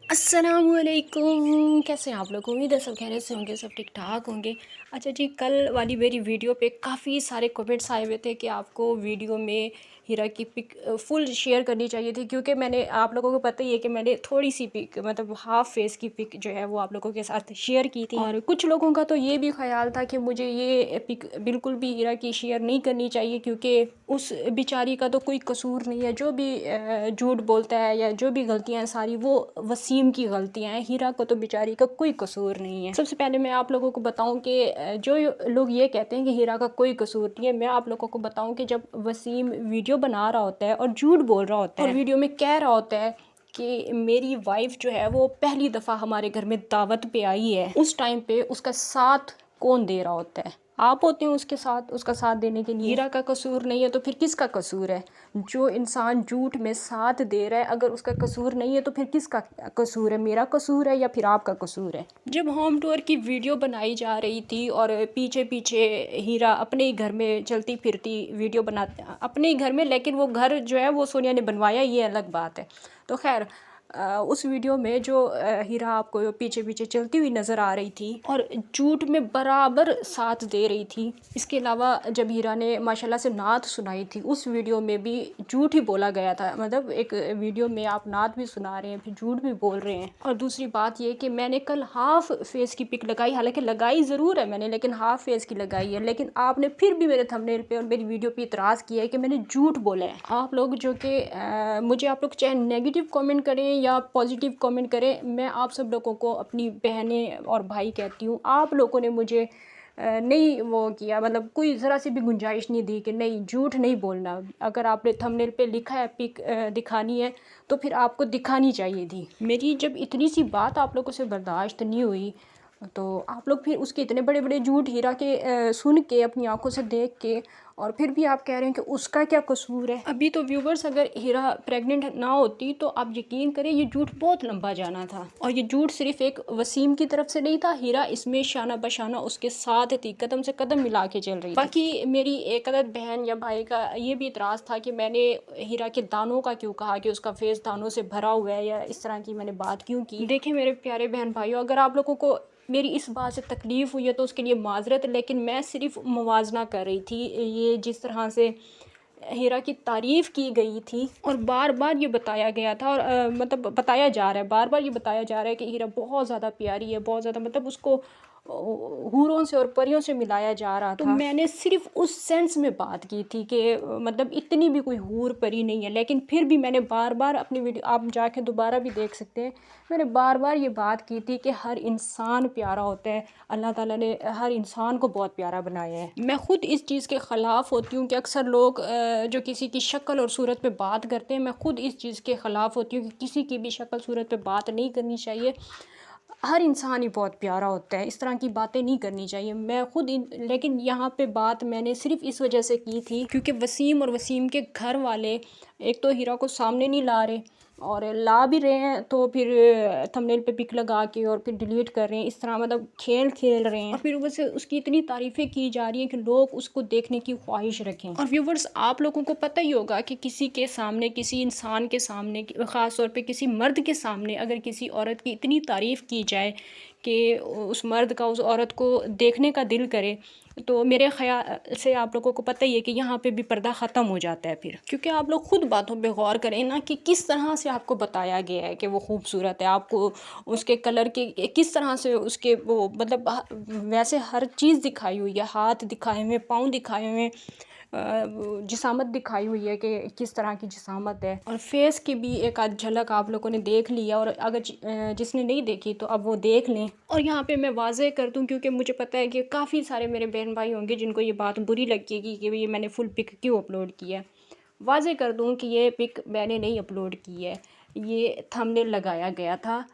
अस्सलामुअलैकुम, कैसे हैं आप लोग। उम्मीद है सब खैरियत से होंगे, सब ठीक ठाक होंगे। अच्छा जी, कल वाली मेरी वीडियो पे काफ़ी सारे कमेंट्स आए हुए थे कि आपको वीडियो में हीरा की पिक फुल शेयर करनी चाहिए थी, क्योंकि मैंने आप लोगों को पता ही है कि मैंने थोड़ी सी पिक मतलब हाफ फेस की पिक जो है वो आप लोगों के साथ शेयर की थी। और कुछ लोगों का तो ये भी ख्याल था कि मुझे ये पिक बिल्कुल भी हीरा की शेयर नहीं करनी चाहिए, क्योंकि उस बेचारी का तो कोई कसूर नहीं है। जो भी झूठ बोलता है या जो भी गलतियाँ हैं सारी वो वसीम की गलतियाँ हैं, हीरा को तो बेचारी का कोई कसूर नहीं है। सबसे पहले मैं आप लोगों को बताऊं कि जो लोग ये कहते हैं कि हीरा का कोई कसूर नहीं है, मैं आप लोगों को बताऊं कि जब वसीम वीडियो बना रहा होता है और झूठ बोल रहा होता है और वीडियो में कह रहा होता है कि मेरी वाइफ जो है वो पहली दफ़ा हमारे घर में दावत पे आई है, उस टाइम पे उसका साथ कौन दे रहा होता है? आप होते हैं उसके साथ, उसका साथ देने के लिए। हीरा का कसूर नहीं है तो फिर किसका कसूर है? जो इंसान झूठ में साथ दे रहा है, अगर उसका कसूर नहीं है तो फिर किसका कसूर है? मेरा कसूर है या फिर आपका कसूर है? जब होम टूर की वीडियो बनाई जा रही थी और पीछे पीछे हीरा अपने ही घर में चलती फिरती वीडियो बनाते, अपने ही घर में, लेकिन वो घर जो है वो सोनिया ने बनवाया, ये अलग बात है। तो खैर उस वीडियो में जो हीरा आपको पीछे पीछे चलती हुई नज़र आ रही थी और झूठ में बराबर साथ दे रही थी। इसके अलावा जब हीरा ने माशाल्लाह से नात सुनाई थी, उस वीडियो में भी झूठ ही बोला गया था। मतलब एक वीडियो में आप नात भी सुना रहे हैं फिर झूठ भी बोल रहे हैं। और दूसरी बात ये कि मैंने कल हाफ फेस की पिक लगाई, हालांकि लगाई ज़रूर है मैंने, लेकिन हाफ फेस की लगाई है, लेकिन आपने फिर भी मेरे थंबनेल पे और मेरी वीडियो पे इतराज़ किया है कि मैंने झूठ बोला है। आप लोग जो कि मुझे आप लोग चाहे नेगेटिव कमेंट करें या पॉजिटिव कमेंट करें, मैं आप सब लोगों को अपनी बहनें और भाई कहती हूँ। आप लोगों ने मुझे नहीं वो किया, मतलब कोई ज़रा सी भी गुंजाइश नहीं दी कि नहीं झूठ नहीं बोलना। अगर आपने थंबनेल पे लिखा है पिक दिखानी है तो फिर आपको दिखानी चाहिए थी। मेरी जब इतनी सी बात आप लोगों से बर्दाश्त नहीं हुई तो आप लोग फिर उसके इतने बड़े बड़े झूठ हीरा के सुन के, अपनी आंखों से देख के, और फिर भी आप कह रहे हैं कि उसका क्या कसूर है। अभी तो व्यूवर्स, अगर हीरा प्रेग्नेंट ना होती तो आप यकीन करें ये झूठ बहुत लंबा जाना था। और ये झूठ सिर्फ एक वसीम की तरफ से नहीं था, हीरा इसमें शाना बशाना उसके साथ थी, कदम से कदम मिला के चल रही थी। बाकी मेरी एक अदद बहन या भाई का ये भी इतराज़ था कि मैंने हीरा के दानों का क्यों कहा कि उसका फेस दानों से भरा हुआ है, या इस तरह की मैंने बात क्यों की। देखें मेरे प्यारे बहन भाइयों, अगर आप लोगों को मेरी इस बात से तकलीफ़ हुई है तो उसके लिए माजरत, लेकिन मैं सिर्फ मुवाजना कर रही थी। ये जिस तरह से हीरा की तारीफ़ की गई थी और बार बार ये बताया गया था, और मतलब बताया जा रहा है, बार बार ये बताया जा रहा है कि हीरा बहुत ज़्यादा प्यारी है, बहुत ज़्यादा, मतलब उसको हूरों से और परियों से मिलाया जा रहा था। तो मैंने सिर्फ उस सेंस में बात की थी कि मतलब इतनी भी कोई हूर परी नहीं है, लेकिन फिर भी मैंने बार बार अपनी वीडियो, आप जाके दोबारा भी देख सकते हैं, मैंने बार बार ये बात की थी कि हर इंसान प्यारा होता है। अल्लाह ताला ने हर इंसान को बहुत प्यारा बनाया है। मैं ख़ुद इस चीज़ के ख़िलाफ़ होती हूँ कि अक्सर लोग जो किसी की शक्ल और सूरत पे बात करते हैं, मैं ख़ुद इस चीज़ के ख़िलाफ़ होती हूँ कि किसी की भी शक्ल सूरत पे बात नहीं करनी चाहिए। हर इंसान ही बहुत प्यारा होता है, इस तरह की बातें नहीं करनी चाहिए। मैं खुद लेकिन यहाँ पे बात मैंने सिर्फ इस वजह से की थी क्योंकि वसीम और वसीम के घर वाले एक तो हीरा को सामने नहीं ला रहे, और ला भी रहे हैं तो फिर थंबनेल पे पिक लगा के और फिर डिलीट कर रहे हैं, इस तरह मतलब खेल खेल रहे हैं। और फिर वैसे उसकी इतनी तारीफ़ें की जा रही हैं कि लोग उसको देखने की ख्वाहिश रखें। और व्यूवर्स, आप लोगों को पता ही होगा कि किसी के सामने, किसी इंसान के सामने, ख़ास तौर पे किसी मर्द के सामने अगर किसी औरत की इतनी तारीफ़ की जाए कि उस मर्द का उस औरत को देखने का दिल करे, तो मेरे ख़्याल से आप लोगों को पता ही है कि यहाँ पे भी पर्दा ख़त्म हो जाता है फिर। क्योंकि आप लोग खुद बातों पे गौर करें ना कि किस तरह से आपको बताया गया है कि वो खूबसूरत है, आपको उसके कलर के किस तरह से उसके वो मतलब वैसे हर चीज़ दिखाई हुई है, हाथ दिखाए हुए, पाँव दिखाए हुए, जिसामत दिखाई हुई है कि किस तरह की जिसामत है। और फेस की भी एक आध झलक आप लोगों ने देख लिया, और अगर जिसने नहीं देखी तो अब वो देख लें। और यहाँ पे मैं वाज़ेह कर दूँ, क्योंकि मुझे पता है कि काफ़ी सारे मेरे बहन भाई होंगे जिनको ये बात बुरी लगेगी कि ये मैंने फुल पिक क्यों अपलोड किया है। वाज़ेह कर दूँ कि ये पिक मैंने नहीं अपलोड की है, ये थंबनेल लगाया गया था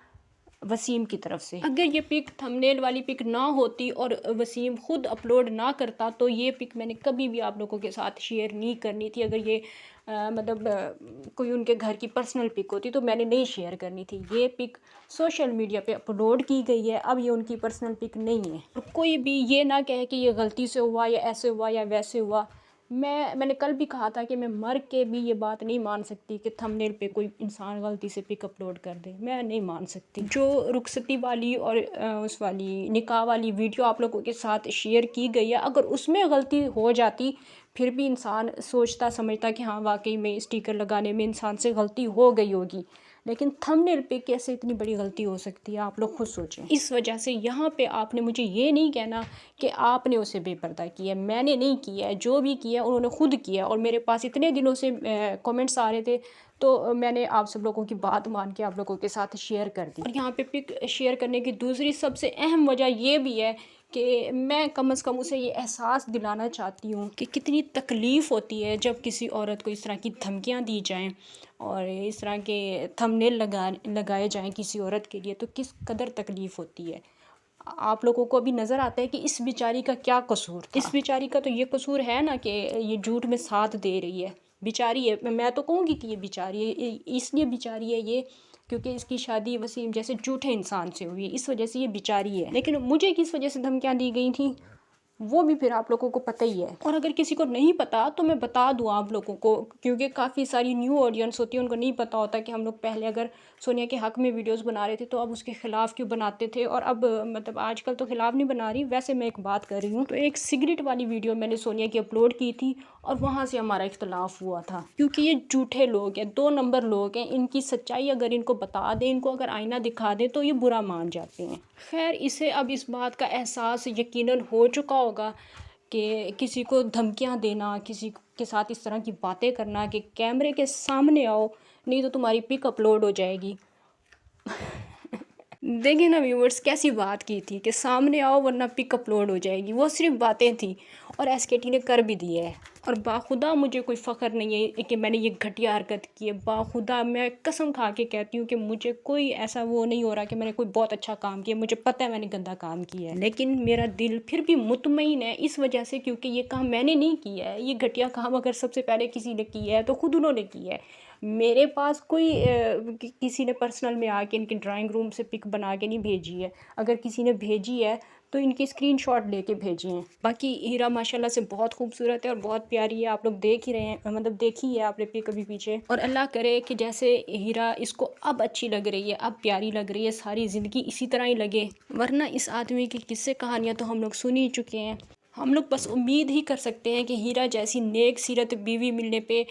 वसीम की तरफ से। अगर ये पिक थंबनेल वाली पिक ना होती और वसीम ख़ुद अपलोड ना करता तो ये पिक मैंने कभी भी आप लोगों के साथ शेयर नहीं करनी थी। अगर ये कोई उनके घर की पर्सनल पिक होती तो मैंने नहीं शेयर करनी थी। ये पिक सोशल मीडिया पे अपलोड की गई है, अब ये उनकी पर्सनल पिक नहीं है। और कोई भी ये ना कहे कि ये गलती से हुआ या ऐसे हुआ या वैसे हुआ। मैंने कल भी कहा था कि मैं मर के भी ये बात नहीं मान सकती कि थंबनेल पे कोई इंसान गलती से पिक अपलोड कर दे, मैं नहीं मान सकती। जो रुखसती वाली और उस वाली निकाह वाली वीडियो आप लोगों के साथ शेयर की गई है, अगर उसमें गलती हो जाती फिर भी इंसान सोचता समझता कि हाँ वाकई में स्टिकर लगाने में इंसान से गलती हो गई होगी, लेकिन थंबनेल पे कैसे इतनी बड़ी गलती हो सकती है, आप लोग खुद सोचें। इस वजह से यहाँ पे आपने मुझे ये नहीं कहना कि आपने उसे बेपर्दा किया, मैंने नहीं किया है, जो भी किया उन्होंने खुद किया। और मेरे पास इतने दिनों से कमेंट्स आ रहे थे तो मैंने आप सब लोगों की बात मान के आप लोगों के साथ शेयर कर दी। और यहाँ पे पिक शेयर करने की दूसरी सबसे अहम वजह ये भी है कि मैं कम से कम उसे ये एहसास दिलाना चाहती हूँ कि कितनी तकलीफ़ होती है जब किसी औरत को इस तरह की धमकियाँ दी जाएं और इस तरह के थंबनेल लगाए जाएं किसी औरत के लिए, तो किस कदर तकलीफ़ होती है। आप लोगों को अभी नज़र आता है कि इस बेचारी का क्या कसूर था। इस बेचारी का तो ये कसूर है ना कि ये झूठ में साथ दे रही है, बेचारी है। मैं तो कहूँगी कि ये बेचारी है, इसलिए बेचारी है ये क्योंकि इसकी शादी वसीम जैसे झूठे इंसान से हुई है, इस वजह से ये बेचारी है। लेकिन मुझे किस वजह से धमकियाँ दी गई थी वो भी फिर आप लोगों को पता ही है। और अगर किसी को नहीं पता तो मैं बता दूँ आप लोगों को, क्योंकि काफ़ी सारी न्यू ऑडियंस होती है, उनको नहीं पता होता कि हम लोग पहले अगर सोनिया के हक़ में वीडियोस बना रहे थे तो अब उसके ख़िलाफ़ क्यों बनाते थे, और अब मतलब आजकल तो ख़िलाफ़ नहीं बना रही। वैसे मैं एक बात कर रही हूँ, तो एक सिगरेट वाली वीडियो मैंने सोनिया की अपलोड की थी और वहाँ से हमारा इख्तलाफ हुआ था, क्योंकि ये झूठे लोग हैं, 2 नंबर लोग हैं। इनकी सच्चाई अगर इनको बता दें, इनको अगर आईना दिखा दें तो ये बुरा मान जाते हैं। खैर, इसे अब इस बात का एहसास यकीनन हो चुका होगा कि किसी को धमकियां देना, किसी के साथ इस तरह की बातें करना कि कैमरे के सामने आओ नहीं तो तुम्हारी पिक अपलोड हो जाएगी। देखिए ना व्यूवर्स, कैसी बात की थी कि सामने आओ वरना पिक अपलोड हो जाएगी। वो सिर्फ बातें थी और एसकेटी ने कर भी दिया है। और बाखुदा मुझे कोई फ़ख्र नहीं है कि मैंने ये घटिया हरकत की है। बाखुदा मैं कसम खा के कहती हूँ कि मुझे कोई ऐसा वो नहीं हो रहा कि मैंने कोई बहुत अच्छा काम किया। मुझे पता है मैंने गंदा काम किया है, लेकिन मेरा दिल फिर भी मुतमईन है इस वजह से क्योंकि ये काम मैंने नहीं किया है। ये घटिया काम अगर सबसे पहले किसी ने किया है तो खुद उन्होंने किया है। मेरे पास कोई किसी ने पर्सनल में आके इनके ड्राइंग रूम से पिक बना के नहीं भेजी है। अगर किसी ने भेजी है तो इनकी स्क्रीनशॉट लेके भेजे हैं। बाकी हीरा माशाल्लाह से बहुत खूबसूरत है और बहुत प्यारी है। आप लोग देख ही रहे हैं, मतलब देखी है आपने पिक अभी पीछे। और अल्लाह करे कि जैसे हीरा इसको अब अच्छी लग रही है, अब प्यारी लग रही है, सारी ज़िंदगी इसी तरह ही लगे। वरना इस आदमी की किस्से कहानियाँ तो हम लोग सुन ही चुके हैं। हम लोग बस उम्मीद ही कर सकते हैं कि हीरा जैसी नेक सीरत बीवी मिलने पे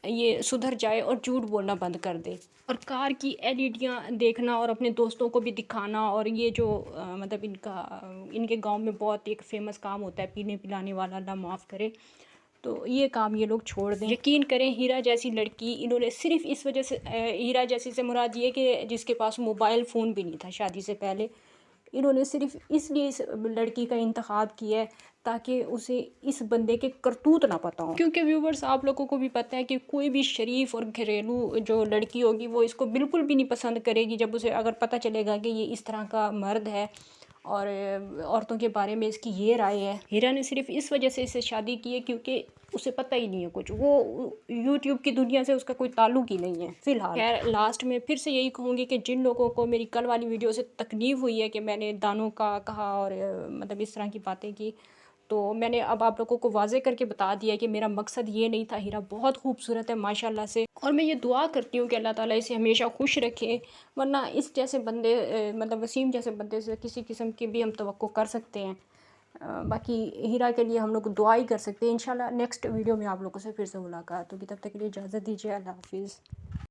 ये सुधर जाए और झूठ बोलना बंद कर दे। और कार की एलईडियाँ देखना और अपने दोस्तों को भी दिखाना, और ये जो मतलब इनके गांव में बहुत एक फ़ेमस काम होता है पीने पिलाने वाला, अल्लाह माफ़ करे, तो ये काम ये लोग छोड़ दें। यकीन करें, हीरा जैसी लड़की इन्होंने सिर्फ इस वजह से, हीरा जैसी से मुराद ये कि जिसके पास मोबाइल फ़ोन भी नहीं था शादी से पहले, इन्होंने सिर्फ इसलिए इस लड़की का इंतखाब किया है ताकि उसे इस बंदे के करतूत ना पता हो। क्योंकि व्यूवर्स, आप लोगों को भी पता है कि कोई भी शरीफ और घरेलू जो लड़की होगी वो इसको बिल्कुल भी नहीं पसंद करेगी जब उसे अगर पता चलेगा कि ये इस तरह का मर्द है और औरतों के बारे में इसकी ये राय है। हीरा ने सिर्फ इस वजह से इससे शादी की है क्योंकि उसे पता ही नहीं है कुछ, वो यूट्यूब की दुनिया से उसका कोई ताल्लुक ही नहीं है फ़िलहाल। खैर, लास्ट में फिर से यही कहूँगी कि जिन लोगों को मेरी कल वाली वीडियो से तकलीफ़ हुई है कि मैंने दानों का कहा और मतलब इस तरह की बातें की, तो मैंने अब आप लोगों को वाज़े करके बता दिया कि मेरा मकसद ये नहीं था। हीरा बहुत खूबसूरत है माशाल्लाह से, और मैं ये दुआ करती हूँ कि अल्लाह ताला इसे हमेशा खुश रखे। वरना इस जैसे बंदे मतलब वसीम जैसे बंदे से किसी किस्म की भी हम तवक्को कर सकते हैं। बाकी हीरा के लिए हम लोग दुआ ही कर सकते हैं। इंशाल्लाह नेक्स्ट वीडियो में आप लोगों से फिर से मुलाकात होगी। तब तक के लिए इजाज़त दीजिए। अल्लाह हाफिज़।